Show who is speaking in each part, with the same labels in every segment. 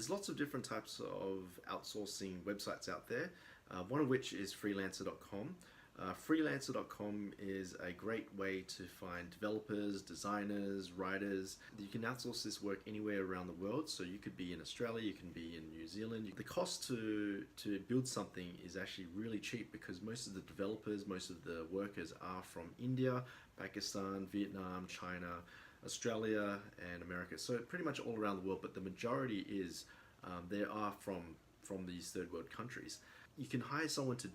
Speaker 1: There's lots of different types of outsourcing websites out there, one of which is freelancer.com. Freelancer.com is a great way to find developers, designers, writers. You can outsource this work anywhere around the world. So you could be in Australia, you can be in New Zealand. The cost to build something is actually really cheap because most of the developers, most of the workers are from India, Pakistan, Vietnam, China, Australia, and America. So pretty much all around the world, but the majority is they are from these third world countries. You can hire someone to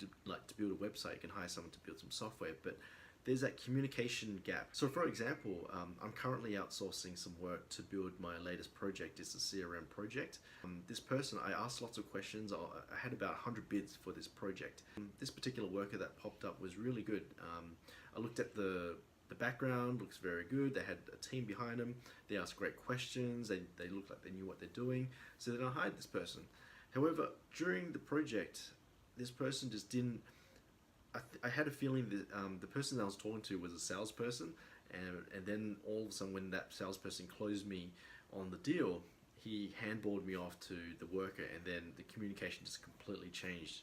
Speaker 1: build a website, you can hire someone to build some software, but there's that communication gap. So for example, I'm currently outsourcing some work to build my latest project. It's a CRM project. This person, I asked lots of questions. I had about 100 bids for this project. This particular worker that popped up was really good. I looked at the background, looks very good. They had a team behind them. They asked great questions. They looked like they knew what they're doing. So then I hired this person. However, during the project, this person just didn't. I had a feeling that the person that I was talking to was a salesperson, and then all of a sudden, when that salesperson closed me on the deal, he handballed me off to the worker, and then the communication just completely changed.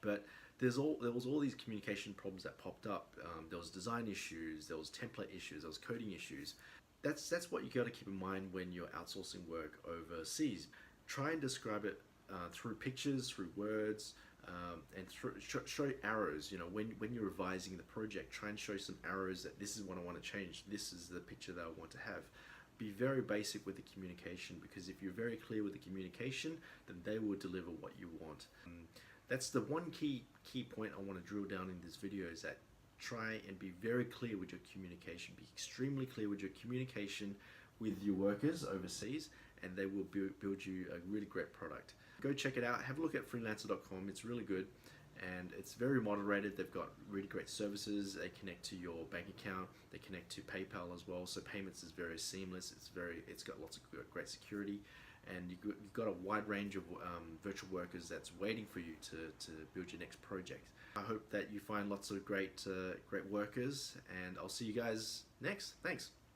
Speaker 1: But there was all these communication problems that popped up. There was design issues, there was template issues, there was coding issues. That's what you got to keep in mind when you're outsourcing work overseas. Try and describe it through pictures, through words, and show arrows. You know, when you're revising the project, try and show some arrows that this is what I want to change. This is the picture that I want to have. Be very basic with the communication, because if you're very clear with the communication, then they will deliver what you want. That's the one key point I want to drill down in this video, is that try and be very clear with your communication. Be extremely clear with your communication with your workers overseas, and they will build you a really great product. Go check it out. Have a look at freelancer.com. It's really good, and it's very moderated. They've got really great services. They connect to your bank account. They connect to PayPal as well. So payments is very seamless. It's got lots of great security, and you've got a wide range of virtual workers that's waiting for you to build your next project. I hope that you find lots of great workers, and I'll see you guys next. Thanks.